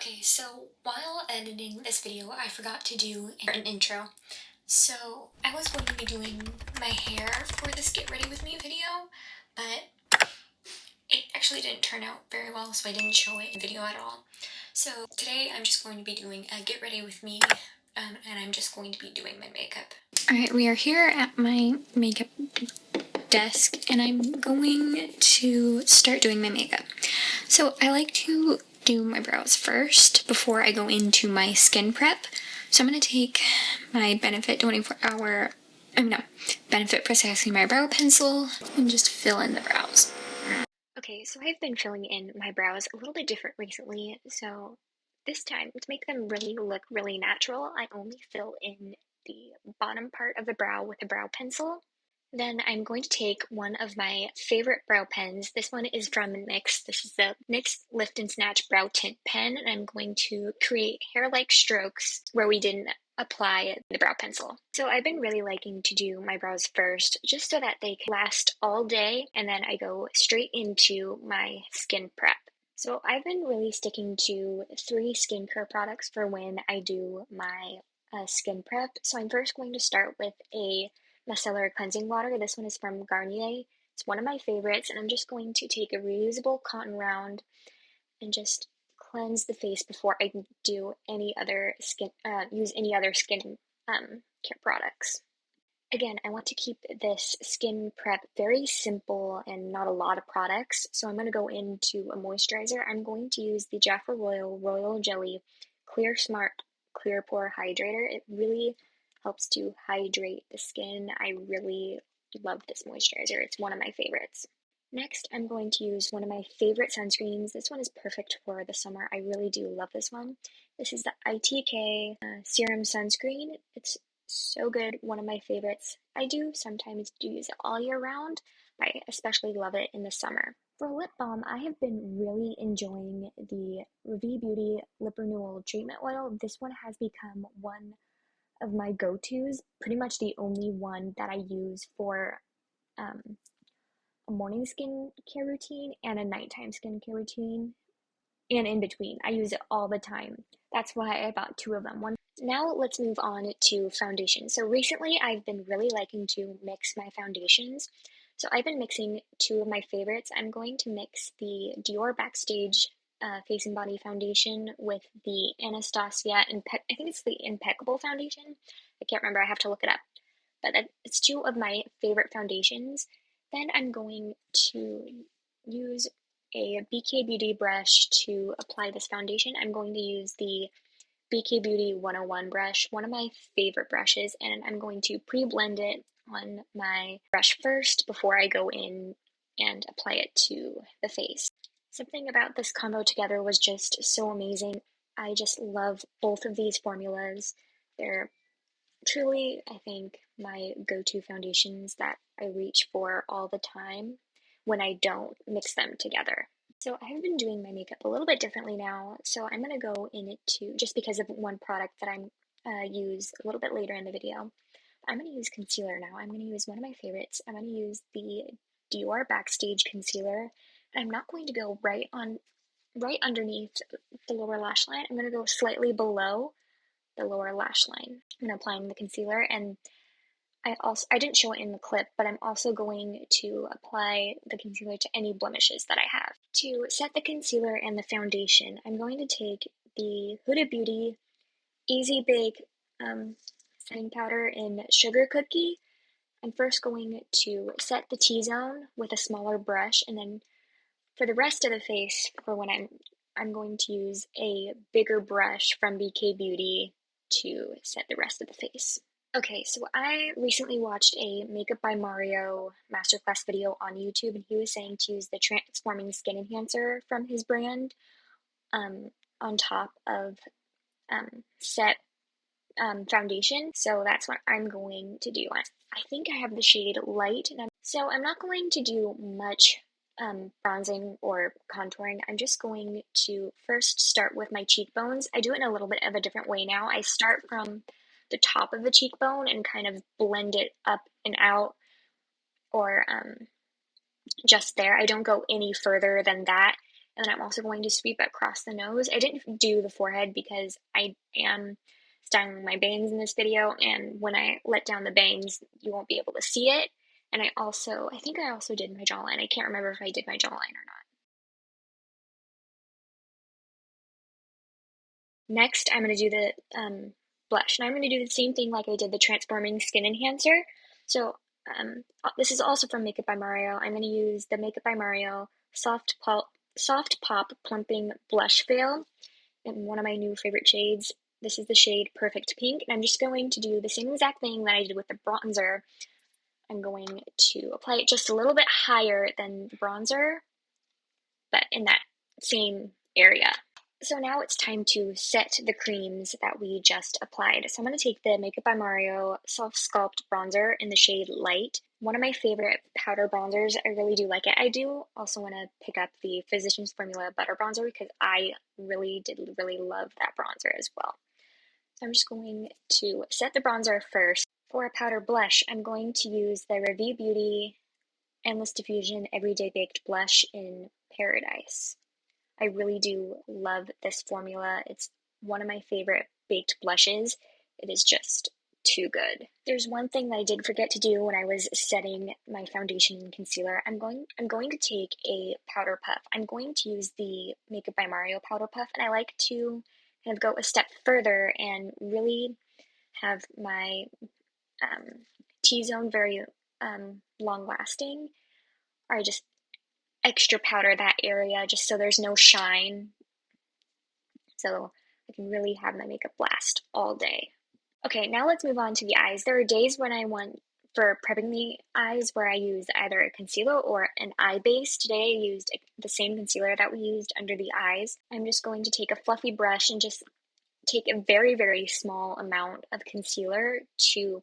Okay, so while editing this video, I forgot to do an intro. So I was going to be doing my hair for this Get Ready With Me video, but it actually didn't turn out very well, so I didn't show it in video at all. So today I'm just going to be doing a Get Ready With Me, and I'm just going to be doing my makeup. Alright, we are here at my makeup desk, and I'm going to start doing my makeup. So I like to do my brows first before I go into my skin prep. So I'm going to take my Benefit Benefit Pressing My Brow Pencil and just fill in the brows. Okay, so I've been filling in my brows a little bit different recently. So this time, to make them really look really natural, I only fill in the bottom part of the brow with a brow pencil. Then I'm going to take one of my favorite brow pens. This one is from NYX. This is the NYX Lift and Snatch Brow Tint Pen, and I'm going to create hair-like strokes where we didn't apply the brow pencil. So I've been really liking to do my brows first, just so that they can last all day, and then I go straight into my skin prep. So I've been really sticking to 3 skincare products for when I do my skin prep. So I'm first going to start with a Micellar cleansing water. This one is from Garnier. It's one of my favorites, and I'm just going to take a reusable cotton round and just cleanse the face before I do any other use any other skin care products. Again, I want to keep this skin prep very simple and not a lot of products, so I'm going to go into a moisturizer. I'm going to use the Jafra Royal Jelly Clear Smart Clear Pore Hydrator. It really helps to hydrate the skin. I really love this moisturizer. It's one of my favorites. Next, I'm going to use one of my favorite sunscreens. This one is perfect for the summer. I really do love this one. This is the ITK Serum Sunscreen. It's so good, one of my favorites. I do sometimes use it all year round, but I especially love it in the summer. For lip balm, I have been really enjoying the Ravie Beauty Lip Renewal Treatment Oil. This one has become one of my go-tos, pretty much the only one that I use for a morning skincare routine and a nighttime skincare routine, and in between. I use it all the time. That's why I bought 2 of them. Now let's move on to foundation. So recently I've been really liking to mix my foundations. So I've been mixing 2 of my favorites. I'm going to mix the Dior Backstage Face and Body Foundation with the Anastasia I think it's the Impeccable foundation. I can't remember, I have to look it up. But it's 2 of my favorite foundations. Then I'm going to use a BK Beauty brush to apply this foundation. I'm going to use the BK Beauty 101 brush, one of my favorite brushes, and I'm going to pre-blend it on my brush first before I go in and apply it to the face. Something about this combo together was just so amazing. I just love both of these formulas. They're truly, I think, my go-to foundations that I reach for all the time when I don't mix them together. So I've been doing my makeup a little bit differently now, so I'm going to go into, just because of one product that I'm use a little bit later in the video, I'm going to use concealer now. I'm going to use one of my favorites. I'm going to use the Dior Backstage Concealer. I'm not going to go right underneath the lower lash line. I'm going to go slightly below the lower lash line when applying the concealer, and I didn't show it in the clip, but I'm also going to apply the concealer to any blemishes that I have. To set the concealer and the foundation, I'm going to take the Huda Beauty Easy Bake setting powder in Sugar Cookie. I'm first going to set the T-zone with a smaller brush, and then for the rest of the face, for when I'm going to use a bigger brush from BK Beauty to set the rest of the face. Okay, so I recently watched a Makeup by Mario masterclass video on YouTube, and he was saying to use the Transforming Skin Enhancer from his brand on top of set foundation. So that's what I'm going to do. I think I have the shade Light, so I'm not going to do much bronzing or contouring. I'm just going to first start with my cheekbones. I do it in a little bit of a different way now. I start from the top of the cheekbone and kind of blend it up and out, or just there. I don't go any further than that, And then I'm also going to sweep across the nose. I didn't do the forehead because I am styling my bangs in this video, and when I let down the bangs, you won't be able to see it. And I think I also did my jawline. I can't remember if I did my jawline or not. Next, I'm going to do the blush, and I'm going to do the same thing like I did the Transforming Skin Enhancer. So this is also from Makeup by Mario. I'm going to use the Makeup by Mario Soft Pop Plumping Blush Veil in one of my new favorite shades. This is the shade Perfect Pink, and I'm just going to do the same exact thing that I did with the bronzer. I'm going to apply it just a little bit higher than the bronzer, but in that same area. So now it's time to set the creams that we just applied. So I'm going to take the Makeup by Mario Soft Sculpt Bronzer in the shade Light. One of my favorite powder bronzers. I really do like it. I do also want to pick up the Physicians Formula Butter Bronzer because I really love that bronzer as well. So I'm just going to set the bronzer first. For a powder blush, I'm going to use the Ravie Beauty Endless Diffusion Everyday Baked Blush in Paradise. I really do love this formula. It's one of my favorite baked blushes. It is just too good. There's one thing that I did forget to do when I was setting my foundation and concealer. I'm going to take a powder puff. I'm going to use the Makeup by Mario powder puff, and I like to kind of go a step further and really have my T-zone very long lasting. Or I just extra powder that area just so there's no shine, so I can really have my makeup last all day. Okay, now let's move on to the eyes. There are days when I want for prepping the eyes where I use either a concealer or an eye base. Today I used the same concealer that we used under the eyes. I'm just going to take a fluffy brush and just take a very small amount of concealer to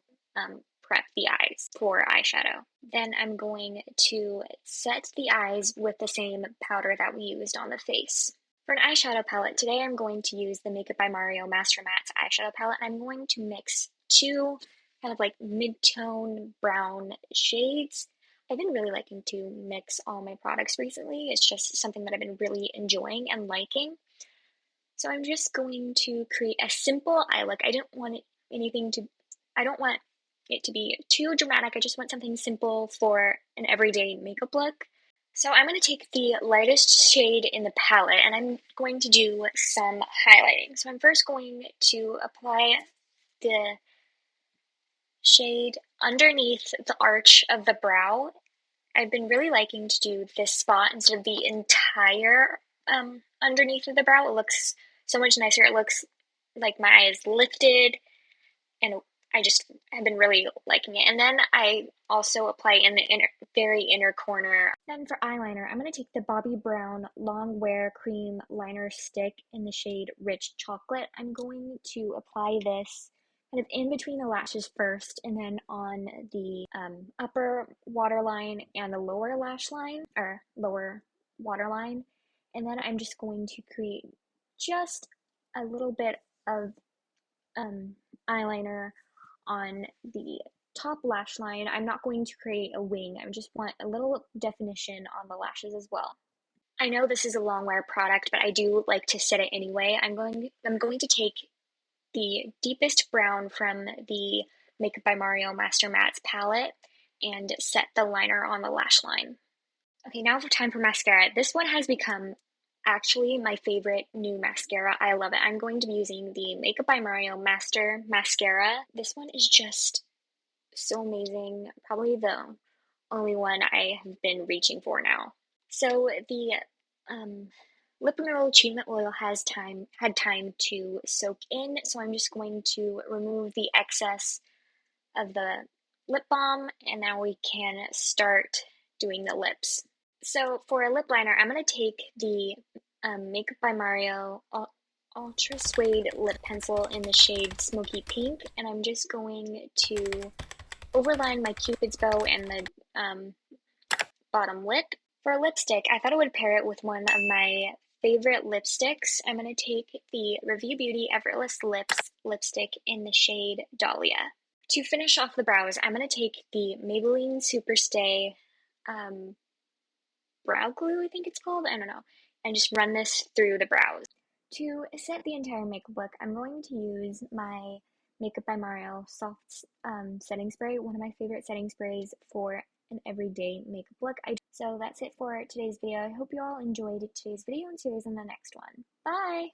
prep the eyes for eyeshadow. Then I'm going to set the eyes with the same powder that we used on the face. For an eyeshadow palette, today I'm going to use the Makeup by Mario Master Mattes eyeshadow palette. I'm going to mix two kind of like mid-tone brown shades. I've been really liking to mix all my products recently. It's just something that I've been really enjoying and liking. So I'm just going to create a simple eye look. I don't want it to be too dramatic. I just want something simple for an everyday makeup look. So I'm going to take the lightest shade in the palette and I'm going to do some highlighting. So I'm first going to apply the shade underneath the arch of the brow. I've been really liking to do this spot instead of the entire underneath of the brow. It looks so much nicer. It looks like my eye is lifted, and I just have been really liking it. And then I also apply in the very inner corner. Then for eyeliner, I'm going to take the Bobbi Brown Long Wear Cream Liner Stick in the shade Rich Chocolate. I'm going to apply this kind of in between the lashes first, and then on the upper waterline and the lower lash line, or lower waterline. And then I'm just going to create just a little bit of eyeliner on the top lash line. I'm not going to create a wing. I just want a little definition on the lashes as well. I know this is a long wear product, but I do like to set it anyway. I'm going to take the deepest brown from the Makeup by Mario Master Mattes palette and set the liner on the lash line. Okay, now for time for mascara. This one has become actually my favorite new mascara. I love it. I'm going to be using the Makeup by Mario Master Mascara. This one is just so amazing. Probably the only one I have been reaching for now. So the lip renewal treatment oil had time to soak in, so I'm just going to remove the excess of the lip balm, and now we can start doing the lips. So for a lip liner, I'm going to take the Makeup by Mario Ultra Suede Lip Pencil in the shade Smoky Pink, and I'm just going to overline my Cupid's bow and the bottom lip. For a lipstick, I thought I would pair it with one of my favorite lipsticks. I'm going to take the Ravie Beauty Effortless Lips lipstick in the shade Dahlia. To finish off the brows, I'm going to take the Maybelline Superstay brow glue, I think it's called, I don't know, and just run this through the brows. To set the entire makeup look, I'm going to use my Makeup by Mario Soft Setting Spray, one of my favorite setting sprays for an everyday makeup look. So that's it for today's video. I hope you all enjoyed today's video and see you guys in the next one. Bye!